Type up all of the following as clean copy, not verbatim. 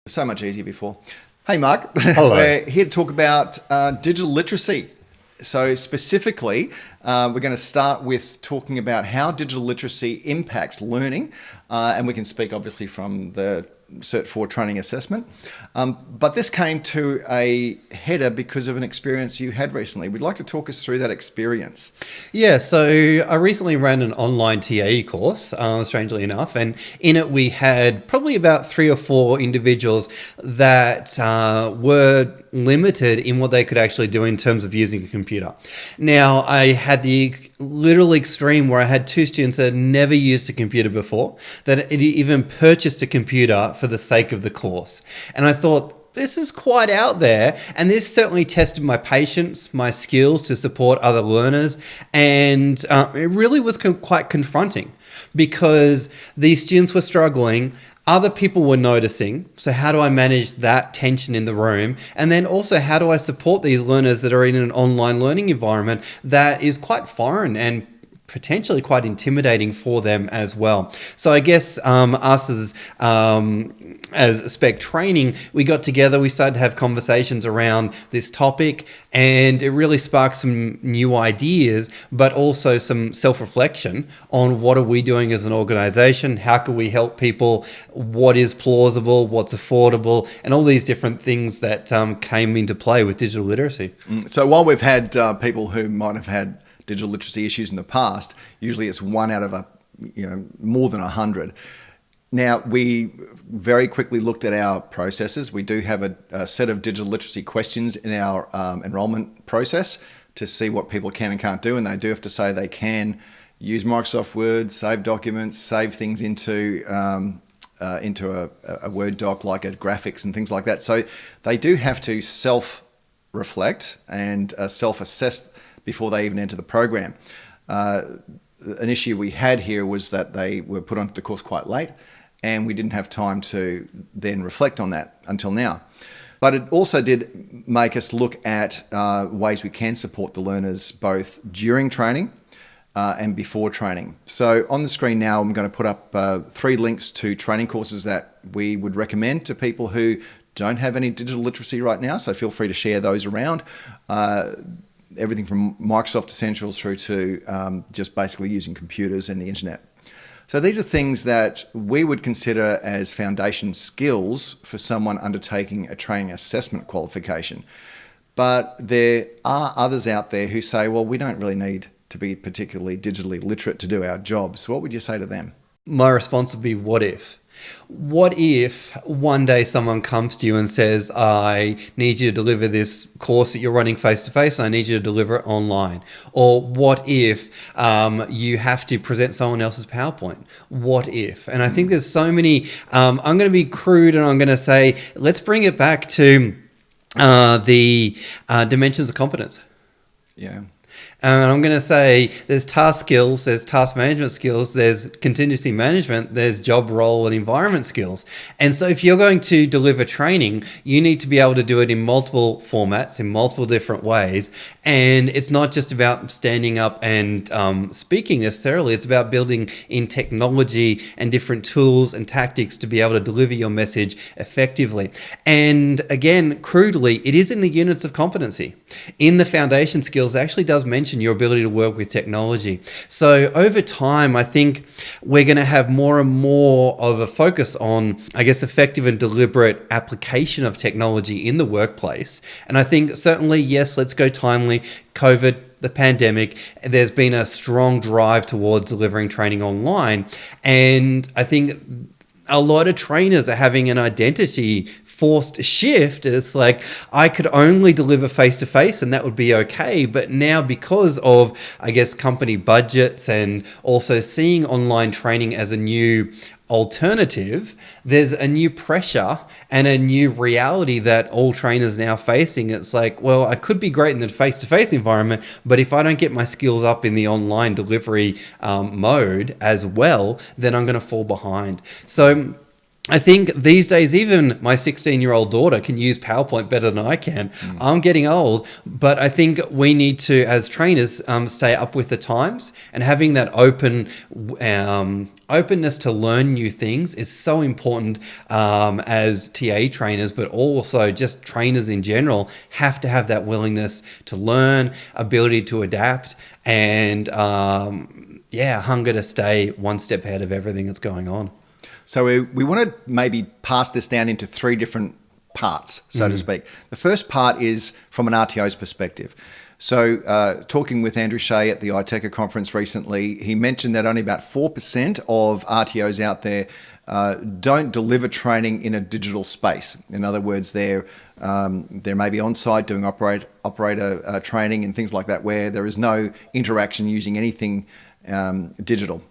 So much easier before. Hey, Mark. Hello. We're here to talk about digital literacy. So specifically, we're going to start with talking about how digital literacy impacts learning. And we can speak obviously from the Cert 4 training assessment. But this came to a header because of an experience you had recently. Would you like to talk us through that experience? Yeah, so I recently ran an online TAE course, strangely enough, and in it we had probably about 3 or 4 individuals that were limited in what they could actually do in terms of using a computer. Now, I had the literal extreme where I had 2 students that had never used a computer before, that had even purchased a computer for the sake of the course. And I thought, this is quite out there, and this certainly tested my patience, my skills to support other learners, and it really was quite confronting because these students were struggling. Other people were noticing, so how do I manage that tension in the room? And then also, how do I support these learners that are in an online learning environment that is quite foreign and potentially quite intimidating for them as well? So I guess us as spec training, we got together, we started to have conversations around this topic, and it really sparked some new ideas, but also some self-reflection on what are we doing as an organization, how can we help people, what is plausible, what's affordable, and all these different things that came into play with digital literacy. So while we've had people who might have had digital literacy issues in the past, usually it's 1 out of more than 100. Now, we very quickly looked at our processes. We do have a set of digital literacy questions in our enrolment process to see what people can and can't do, and they do have to say they can use Microsoft Word, save documents, save things into a Word doc like a graphics and things like that. So they do have to self-reflect and self-assess before they even enter the program. An issue we had here was that they were put onto the course quite late, and we didn't have time to then reflect on that until now. But it also did make us look at ways we can support the learners both during training and before training. So on the screen now, I'm going to put up 3 links to training courses that we would recommend to people who don't have any digital literacy right now. So feel free to share those around. Everything from Microsoft Essentials through to just basically using computers and the internet. So these are things that we would consider as foundation skills for someone undertaking a training assessment qualification. But there are others out there who say, well, we don't really need to be particularly digitally literate to do our jobs. So what would you say to them? My response would be, what if? What if one day someone comes to you and says, I need you to deliver this course that you're running face-to-face, and I need you to deliver it online? Or what if you have to present someone else's PowerPoint? What if? And I think there's so many, I'm going to be crude and I'm going to say, let's bring it back to the dimensions of competence. Yeah. And I'm going to say there's task skills, there's task management skills, there's contingency management, there's job role and environment skills. And so if you're going to deliver training, you need to be able to do it in multiple formats, in multiple different ways. And it's not just about standing up and speaking necessarily. It's about building in technology and different tools and tactics to be able to deliver your message effectively. And again, crudely, it is in the units of competency. In the foundation skills, it actually does mention your ability to work with technology. So over time, I think we're going to have more and more of a focus on, I guess, effective and deliberate application of technology in the workplace. And I think certainly, yes, let's go timely. COVID, the pandemic, there's been a strong drive towards delivering training online. And I think a lot of trainers are having an identity forced shift. It's like, I could only deliver face-to-face and that would be okay. But now, because of, I guess, company budgets and also seeing online training as a new alternative, there's a new pressure and a new reality that all trainers now facing. It's like, well, I could be great in the face-to-face environment, but if I don't get my skills up in the online delivery mode as well, then I'm going to fall behind. So I think these days, even my 16-year-old daughter can use PowerPoint better than I can. I'm getting old, but I think we need to, as trainers, stay up with the times, and having that openness to learn new things is so important as TA trainers, but also just trainers in general have to have that willingness to learn, ability to adapt, and hunger to stay one step ahead of everything that's going on. So we want to maybe pass this down into three different parts, so to speak. The first part is from an RTO's perspective. So talking with Andrew Shea at the ITECA conference recently, he mentioned that only about 4% of RTOs out there don't deliver training in a digital space. In other words, they're maybe on site doing operator training and things like that, where there is no interaction using anything digital.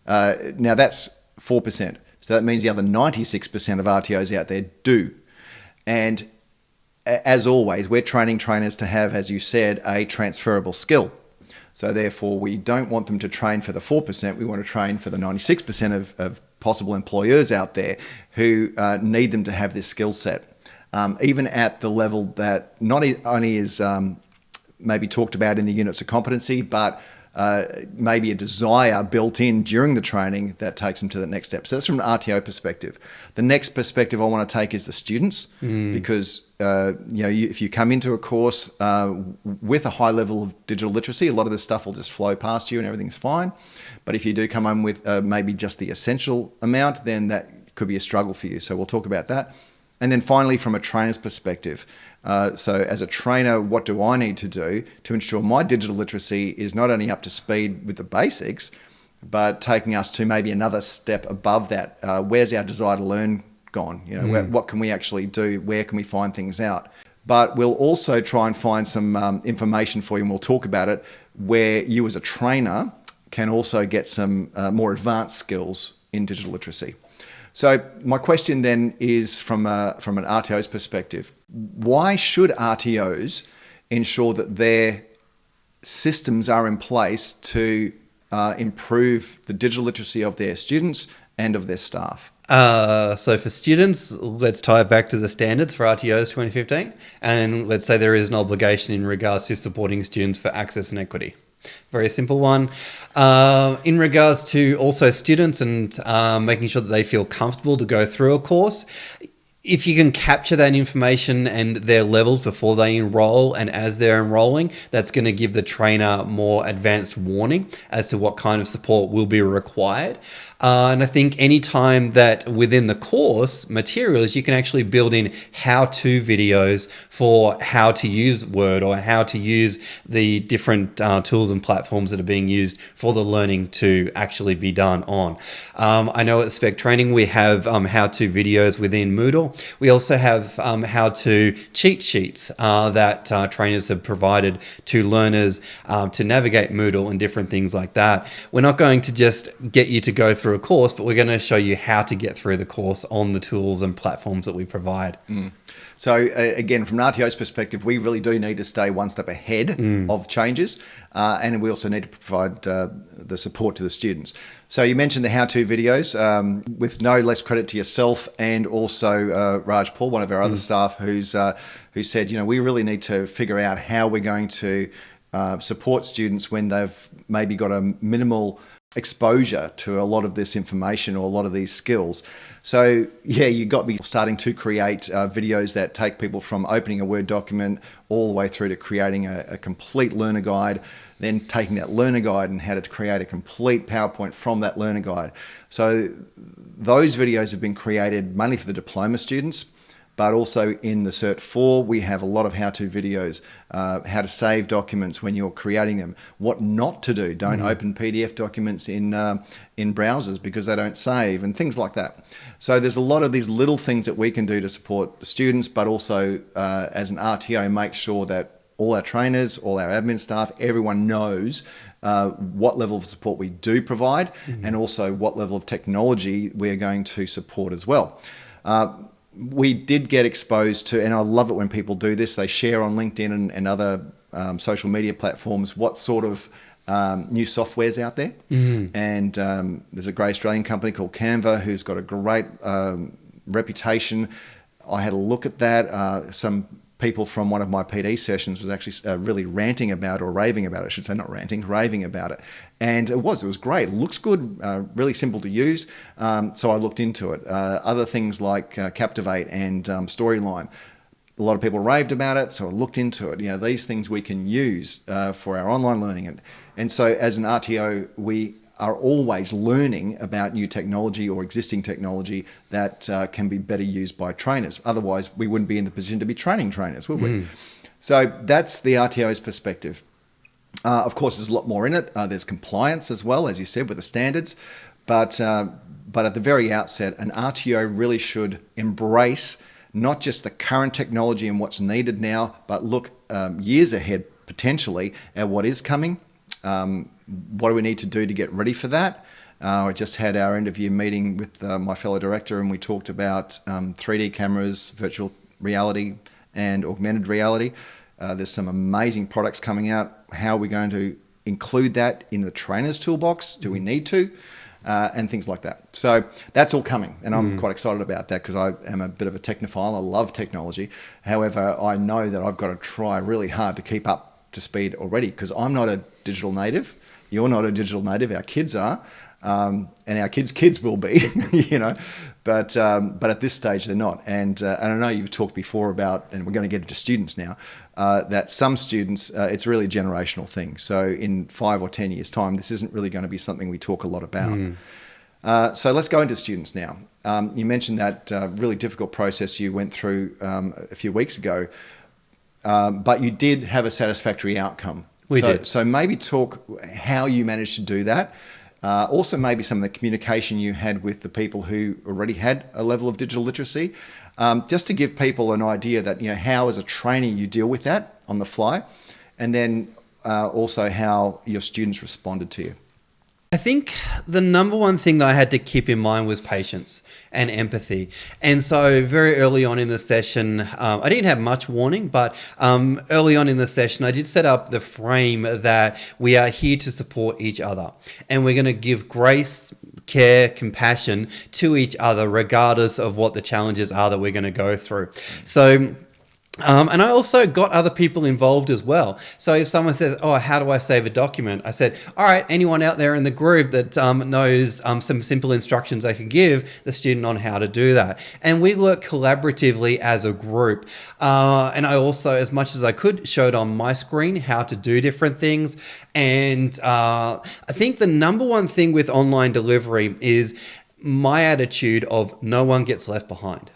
Now that's 4%. So that means the other 96% of RTOs out there do. And as always, we're training trainers to have, as you said, a transferable skill. So therefore, we don't want them to train for the 4%. We want to train for the 96% of possible employers out there who need them to have this skill set. Even at the level that not only is maybe talked about in the units of competency, but maybe a desire built in during the training that takes them to the next step. So that's from an RTO perspective. The next perspective I want to take is the students, because if you come into a course with a high level of digital literacy, a lot of this stuff will just flow past you and everything's fine. But if you do come in with maybe just the essential amount, then that could be a struggle for you. So we'll talk about that. And then finally, from a trainer's perspective, so as a trainer, what do I need to do to ensure my digital literacy is not only up to speed with the basics, but taking us to maybe another step above that? Where's our desire to learn gone? What can we actually do? Where can we find things out? But we'll also try and find some information for you, and we'll talk about it, where you as a trainer can also get some more advanced skills in digital literacy. So my question then is from an RTO's perspective, why should RTOs ensure that their systems are in place to improve the digital literacy of their students and of their staff? So for students, let's tie it back to the standards for RTOs 2015. And let's say there is an obligation in regards to supporting students for access and equity. Very simple one. In regards to also students and making sure that they feel comfortable to go through a course, if you can capture that information and their levels before they enroll and as they're enrolling, that's going to give the trainer more advanced warning as to what kind of support will be required. And I think any time that within the course materials, you can actually build in how-to videos for how to use Word or how to use the different tools and platforms that are being used for the learning to actually be done on. I know at Spec Training, we have how-to videos within Moodle. We also have how-to cheat sheets that trainers have provided to learners to navigate Moodle and different things like that. We're not going to just get you to go through a course, but we're going to show you how to get through the course on the tools and platforms that we provide. So again, from an RTO's perspective, we really do need to stay one step ahead of changes, and we also need to provide the support to the students. So you mentioned the how-to videos, with no less credit to yourself and also Raj Paul, one of our other staff, who said, we really need to figure out how we're going to support students when they've maybe got a minimal exposure to a lot of this information or a lot of these skills. So yeah, you got me starting to create videos that take people from opening a Word document all the way through to creating a complete learner guide, then taking that learner guide and how to create a complete PowerPoint from that learner guide. So those videos have been created mainly for the diploma students, but also in the Cert 4, we have a lot of how-to videos, how to save documents when you're creating them, what not to do. Don't open PDF documents in browsers because they don't save, and things like that. So there's a lot of these little things that we can do to support the students, but also as an RTO, make sure that all our trainers, all our admin staff, everyone knows what level of support we do provide, and also what level of technology we're going to support as well. We did get exposed to, and I love it when people do this, they share on LinkedIn and other social media platforms what sort of new softwares out there. And there's a great Australian company called Canva who's got a great reputation. I had a look at that. Some people from one of my PD sessions was actually really ranting about, or raving about it, I should say, not ranting, raving about it. And it was great. It looks good, really simple to use. So I looked into it. Other things like Captivate and Storyline. A lot of people raved about it, so I looked into it. These things we can use for our online learning. And so as an RTO, we are always learning about new technology or existing technology that can be better used by trainers. Otherwise, we wouldn't be in the position to be training trainers, would we? So that's the RTO's perspective. Of course, there's a lot more in it. There's compliance as well, as you said, with the standards. But at the very outset, an RTO really should embrace not just the current technology and what's needed now, but look years ahead potentially at what is coming. What do we need to do to get ready for that? I just had our end-of-year meeting with my fellow director, and we talked about 3D cameras, virtual reality, and augmented reality. There's some amazing products coming out. How are we going to include that in the trainer's toolbox? Do we need to? And things like that. So that's all coming, and I'm quite excited about that because I am a bit of a technophile. I love technology. However, I know that I've got to try really hard to keep up to speed already because I'm not a digital native. You're not a digital native. Our kids are, and our kids will be, But at this stage, they're not. And I know you've talked before about, and we're going to get into students now, that some students, it's really a generational thing. So in 5 or 10 years' time, this isn't really going to be something we talk a lot about. So let's go into students now. You mentioned that really difficult process you went through a few weeks ago, but you did have a satisfactory outcome. We did. So maybe talk how you managed to do that. Also, maybe some of the communication you had with the people who already had a level of digital literacy, just to give people an idea that, how as a trainer you deal with that on the fly, and then also how your students responded to you. I think the number one thing that I had to keep in mind was patience and empathy. And so very early on in the session, I didn't have much warning, but early on in the session, I did set up the frame that we are here to support each other. And we're going to give grace, care, compassion to each other, regardless of what the challenges are that we're going to go through. So and I also got other people involved as well. So if someone says, how do I save a document? I said, all right, anyone out there in the group that knows some simple instructions I can give the student on how to do that. And we work collaboratively as a group. And I also, as much as I could, showed on my screen how to do different things. And I think the number one thing with online delivery is my attitude of no one gets left behind.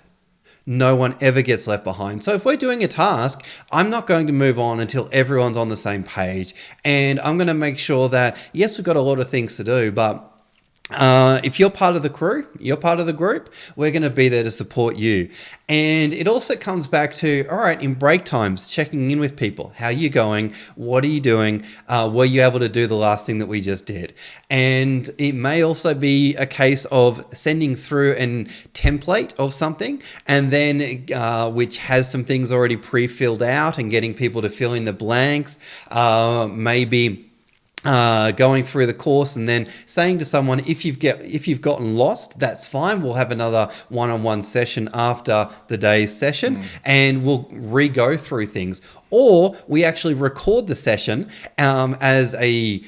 No one ever gets left behind. So if we're doing a task, I'm not going to move on until everyone's on the same page. And I'm going to make sure that, yes, we've got a lot of things to do, but if you're part of the crew, you're part of the group, we're going to be there to support you. And it also comes back to, all right, in break times, checking in with people. How are you going? What are you doing? Were you able to do the last thing that we just did? And it may also be a case of sending through a template of something, and then which has some things already pre-filled out and getting people to fill in the blanks. Maybe going through the course and then saying to someone, if you've gotten lost, that's fine. We'll have another one-on-one session after the day's session, and we'll re-go through things. Or we actually record the session as a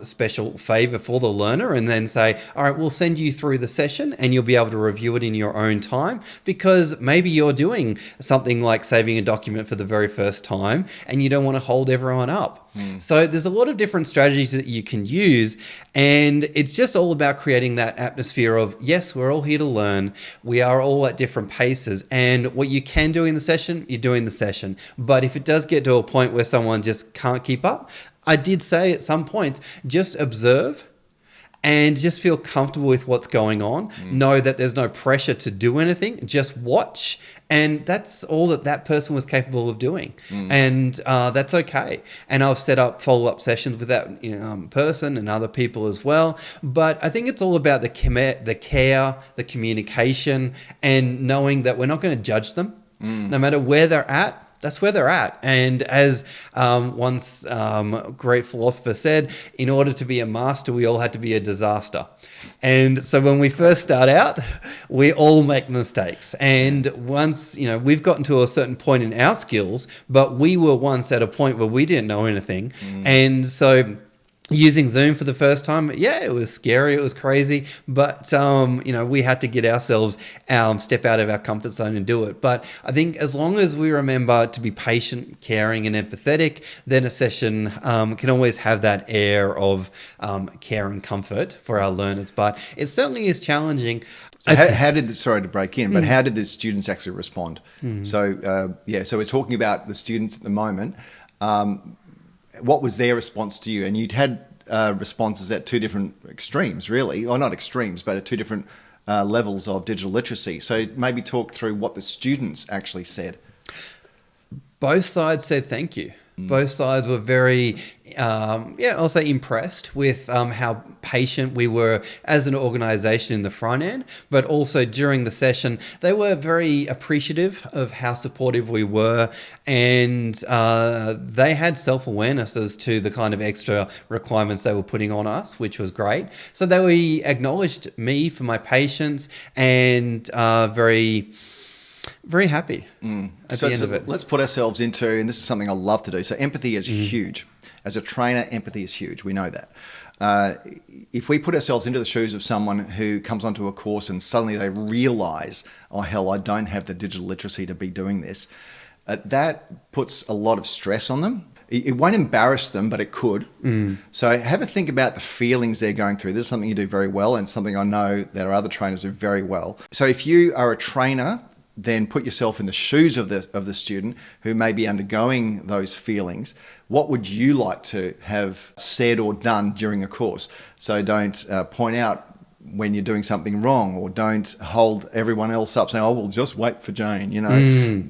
special favor for the learner, and then say, all right, we'll send you through the session and you'll be able to review it in your own time, because maybe you're doing something like saving a document for the very first time and you don't want to hold everyone up. So there's a lot of different strategies that you can use, and it's just all about creating that atmosphere of, yes, we're all here to learn. We are all at different paces, and what you can do in the session, you do in the session. But if it does get to a point where someone just can't keep up, I did say at some points, just observe and just feel comfortable with what's going on. Know that there's no pressure to do anything, just watch. And that's all that person was capable of doing. And that's okay. And I've set up follow-up sessions with that person and other people as well. But I think it's all about the care, the communication, and knowing that we're not going to judge them. No matter where they're at, That's where they're at. And as once a great philosopher said, in order to be a master, we all had to be a disaster. And so when we first start out, we all make mistakes. And once, we've gotten to a certain point in our skills, but we were once at a point where we didn't know anything. And so using Zoom for the first time, it was scary, it was crazy, but we had to get ourselves step out of our comfort zone and do it. But I think as long as we remember to be patient, caring, and empathetic, then a session can always have that air of care and comfort for our learners. But it certainly is challenging. So sorry to break in, but how did the students actually respond? So so we're talking about the students at the moment. What was their response to you? And you'd had responses at two different extremes, really, or not extremes, but at two different levels of digital literacy. So maybe talk through what the students actually said. Both sides said thank you. Both sides were very, I'll say impressed with how patient we were as an organization in the front end, but also during the session, they were very appreciative of how supportive we were, and they had self-awareness as to the kind of extra requirements they were putting on us, which was great. So they acknowledged me for my patience and very happy at the end of it. Let's put ourselves into, and this is something I love to do. So empathy is huge. As a trainer, empathy is huge. We know that. If we put ourselves into the shoes of someone who comes onto a course and suddenly they realize, oh, hell, I don't have the digital literacy to be doing this, that puts a lot of stress on them. It won't embarrass them, but it could. So have a think about the feelings they're going through. This is something you do very well and something I know that our other trainers do very well. So if you are a trainer, then put yourself in the shoes of the student who may be undergoing those feelings. What would you like to have said or done during a course? So don't point out when you're doing something wrong, or don't hold everyone else up saying, oh, we'll just wait for Jane,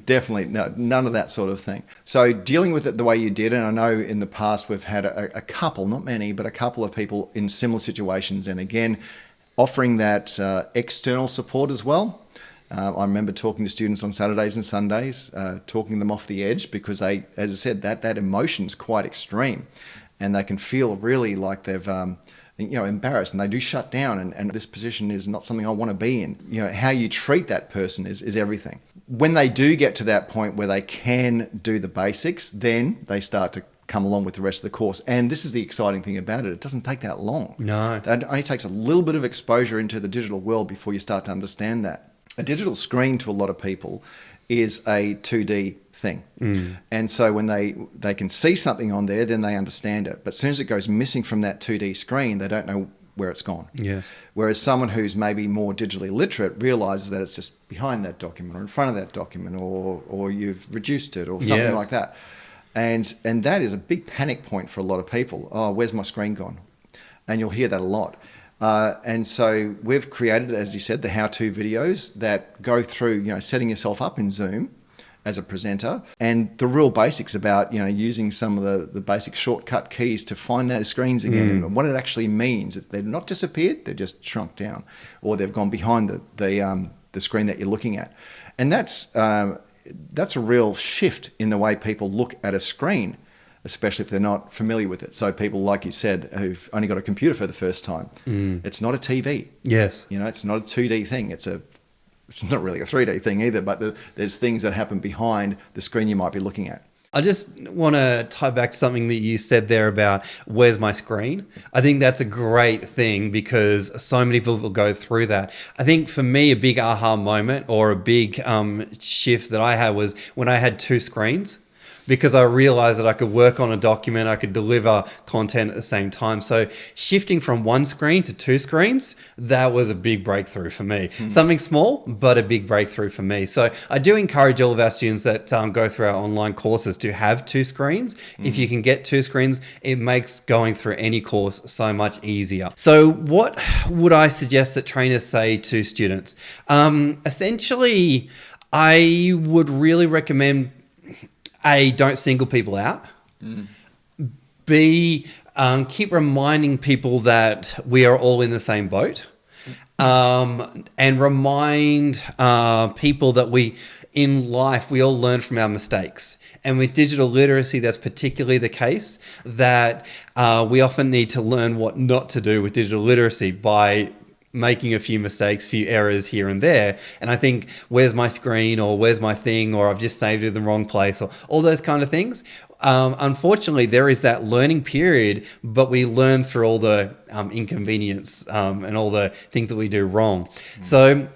Definitely, no, none of that sort of thing. So dealing with it the way you did, and I know in the past we've had a couple, not many, but a couple of people in similar situations, and again, offering that external support as well. I remember talking to students on Saturdays and Sundays, talking them off the edge, because they, as I said, that emotion's quite extreme, and they can feel really like they've, embarrassed, and they do shut down. And this position is not something I want to be in. How you treat that person is everything. When they do get to that point where they can do the basics, then they start to come along with the rest of the course. And this is the exciting thing about it. It doesn't take that long. No. It only takes a little bit of exposure into the digital world before you start to understand that. A digital screen to a lot of people is a 2D thing. And so when they can see something on there, then they understand it. But as soon as it goes missing from that 2D screen, they don't know where it's gone. Yes. Whereas someone who's maybe more digitally literate realizes that it's just behind that document or in front of that document, or you've reduced it or something like that. And that is a big panic point for a lot of people. Oh, where's my screen gone? And you'll hear that a lot. And so we've created, as you said, the how-to videos that go through, setting yourself up in Zoom as a presenter, and the real basics about, using some of the basic shortcut keys to find those screens again, and what it actually means. They've not disappeared, they've just shrunk down, or they've gone behind the screen that you're looking at. And that's a real shift in the way people look at a screen, especially if they're not familiar with it. So people, like you said, who've only got a computer for the first time, it's not a TV. Yes. It's not a 2D thing. It's not really a 3D thing either, but there's things that happen behind the screen you might be looking at. I just want to tie back to something that you said there about where's my screen. I think that's a great thing, because so many people go through that. I think for me, a big aha moment or a big shift that I had was when I had two screens, because I realized that I could work on a document, I could deliver content at the same time. So shifting from one screen to two screens, that was a big breakthrough for me. Something small, but a big breakthrough for me. So I do encourage all of our students that go through our online courses to have two screens. If you can get two screens, it makes going through any course so much easier. So what would I suggest that trainers say to students? Essentially, I would really recommend, A, don't single people out. B, keep reminding people that we are all in the same boat. And remind people that in life, we all learn from our mistakes. And with digital literacy, that's particularly the case, that we often need to learn what not to do with digital literacy by making a few mistakes, few errors here and there. And I think, where's my screen, or where's my thing, or I've just saved it in the wrong place, or all those kind of things. Unfortunately, there is that learning period, but we learn through all the inconvenience and all the things that we do wrong. So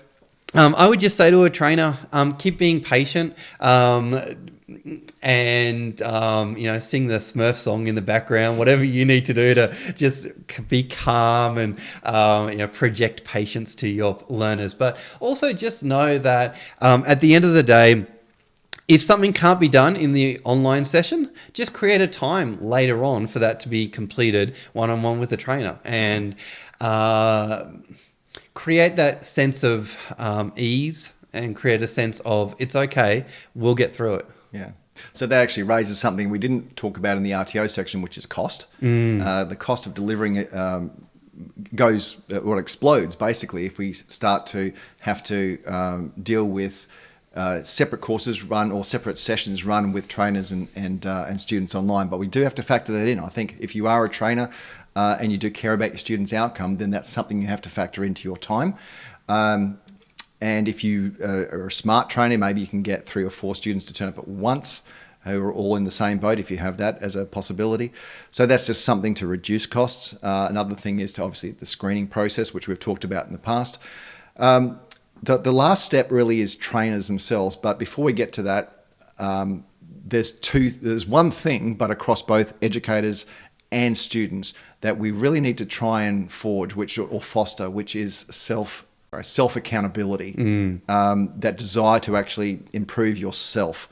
I would just say to a trainer, keep being patient. And sing the Smurf song in the background, whatever you need to do to just be calm and project patience to your learners. But also just know that at the end of the day, if something can't be done in the online session, just create a time later on for that to be completed one-on-one with the trainer, and create that sense of ease, and create a sense of, it's okay, we'll get through it. Yeah. So that actually raises something we didn't talk about in the RTO section, which is cost. The cost of delivering it explodes basically if we start to have to deal with separate courses run or separate sessions run with trainers and students online. But we do have to factor that in. I think if you are a trainer and you do care about your students' outcome, then that's something you have to factor into your time. And if you are a smart trainer, maybe you can get 3 or 4 students to turn up at once who are all in the same boat, if you have that as a possibility. So that's just something to reduce costs. Another thing is to obviously the screening process, which we've talked about in the past. The last step really is trainers themselves. But before we get to that, there's one thing, but across both educators and students, that we really need to try and forge, or foster, which is self-accountability, that desire to actually improve yourself.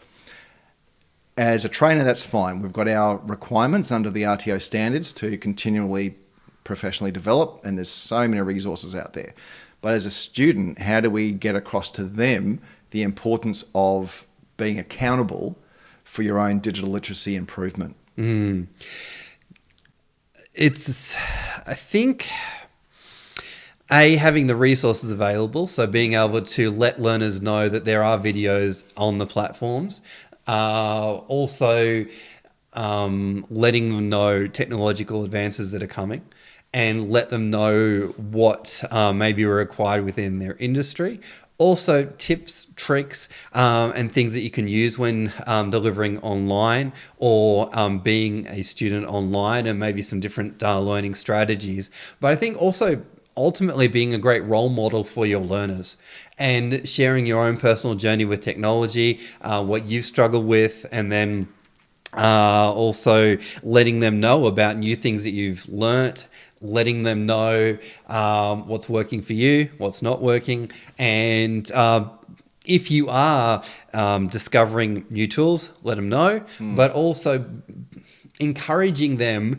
As a trainer, that's fine. We've got our requirements under the RTO standards to continually professionally develop, and there's so many resources out there. But as a student, how do we get across to them the importance of being accountable for your own digital literacy improvement? It's, I think, having the resources available, so being able to let learners know that there are videos on the platforms. Also, letting them know technological advances that are coming, and let them know what may be required within their industry. Also, tips, tricks, and things that you can use when delivering online, or being a student online, and maybe some different learning strategies. But I think also, ultimately, being a great role model for your learners, and sharing your own personal journey with technology, what you've struggled with, and then also letting them know about new things that you've learnt, letting them know what's working for you, what's not working, and if you are discovering new tools, let them know, but also encouraging them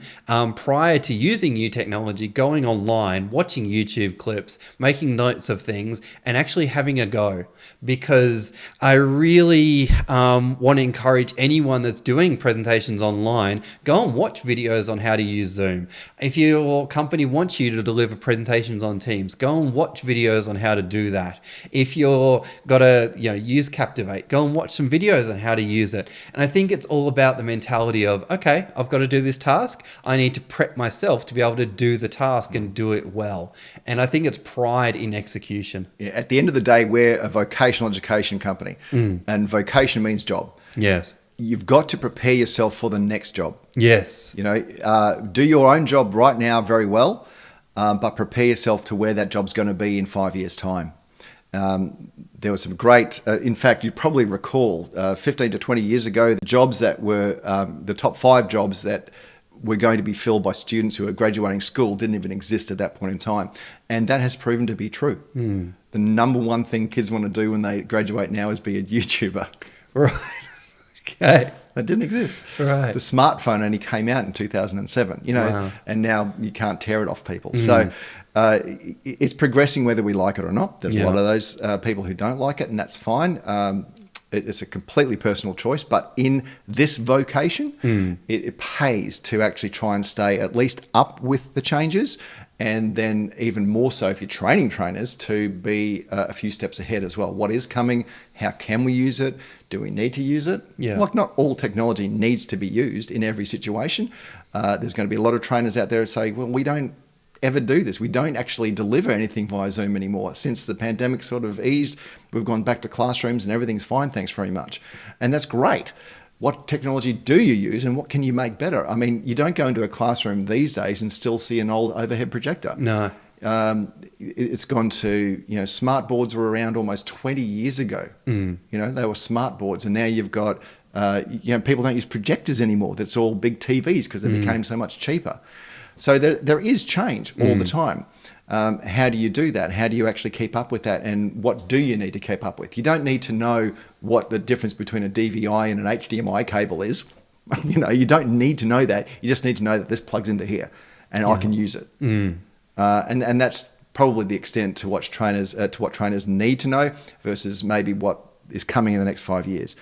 prior to using new technology, going online, watching YouTube clips, making notes of things, and actually having a go. Because I really want to encourage anyone that's doing presentations online, go and watch videos on how to use Zoom. If your company wants you to deliver presentations on Teams, go and watch videos on how to do that. If you're got to use Captivate, go and watch some videos on how to use it. And I think it's all about the mentality of, okay, I've got to do this task. I need to prep myself to be able to do the task and do it well. And I think it's pride in execution. Yeah, at the end of the day, we're a vocational education company, and vocation means job. Yes. You've got to prepare yourself for the next job. Yes. Do your own job right now very well, but prepare yourself to where that job's going to be in 5 years' time. There was some great, in fact, you probably recall 15 to 20 years ago, the jobs that were the top 5 jobs that were going to be filled by students who are graduating school didn't even exist at that point in time. And that has proven to be true. The number one thing kids want to do when they graduate now is be a YouTuber. Right. Okay. That didn't exist. Right. The smartphone only came out in 2007, wow. And now you can't tear it off people. So it's progressing whether we like it or not. There's a lot of those people who don't like it, and that's fine. it's a completely personal choice. But in this vocation, it pays to actually try and stay at least up with the changes, and then even more so if you're training trainers to be a few steps ahead as well. What is coming? How can we use it? Do we need to use it? Yeah. Like, not all technology needs to be used in every situation. There's going to be a lot of trainers out there who say, well, we don't ever do this. We don't actually deliver anything via Zoom anymore. Since the pandemic sort of eased, we've gone back to classrooms and everything's fine, thanks very much. And that's great. What technology do you use and what can you make better? I mean, you don't go into a classroom these days and still see an old overhead projector. No. It's gone to, smart boards were around almost 20 years ago. They were smart boards, and now you've got, people don't use projectors anymore. That's all big TVs because they became so much cheaper. So there is change all the time. How do you do that? How do you actually keep up with that? And what do you need to keep up with? You don't need to know what the difference between a DVI and an HDMI cable is. You don't need to know that. You just need to know that this plugs into here and I can use it. And that's probably the extent to what trainers need to know versus maybe what is coming in the next 5 years.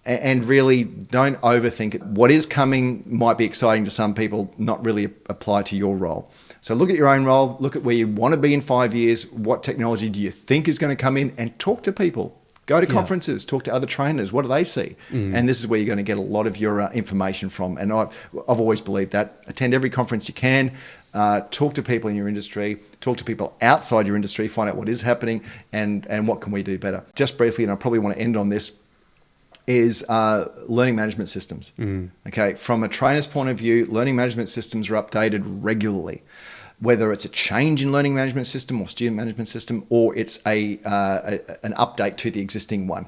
And really don't overthink it. What is coming might be exciting to some people, not really apply to your role. So look at your own role, look at where you want to be in 5 years, what technology do you think is going to come in, and talk to people. Go to conferences, talk to other trainers. What do they see? And this is where you're going to get a lot of your information from. And I've always believed that. Attend every conference you can. Talk to people in your industry. Talk to people outside your industry. Find out what is happening and what can we do better. Just briefly, and I probably want to end on this, is learning management systems. Okay, from a trainer's point of view, learning management systems are updated regularly. Whether it's a change in learning management system or student management system, or it's an update to the existing one.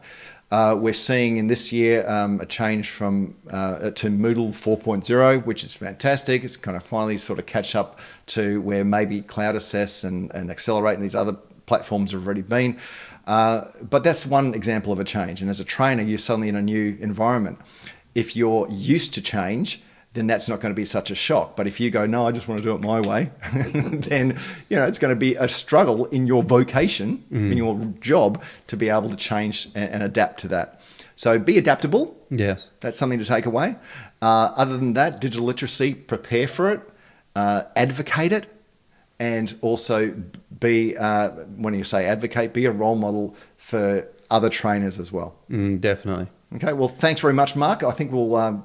We're seeing in this year a change from to Moodle 4.0, which is fantastic. It's kind of finally sort of catch up to where maybe Cloud Assess and Accelerate and these other platforms have already been. But that's one example of a change. And as a trainer, you're suddenly in a new environment. If you're used to change, then that's not going to be such a shock. But if you go, no, I just want to do it my way, then it's going to be a struggle in your vocation, in your job, to be able to change and adapt to that. So be adaptable. Yes. That's something to take away. Other than that, digital literacy, prepare for it, advocate it, and also be, when you say advocate, be a role model for other trainers as well. Definitely. Okay, well, thanks very much, Marc. I think we'll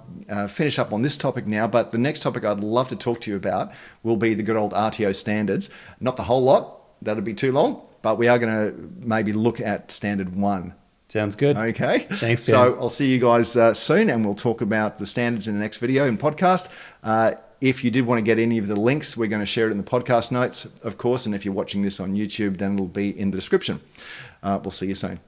finish up on this topic now, but the next topic I'd love to talk to you about will be the good old RTO standards. Not the whole lot, that'd be too long, but we are going to maybe look at standard 1. Sounds good. Okay. Thanks, Dan. So I'll see you guys soon, and we'll talk about the standards in the next video and podcast. If you did want to get any of the links, we're going to share it in the podcast notes, of course, and if you're watching this on YouTube, then it'll be in the description. We'll see you soon.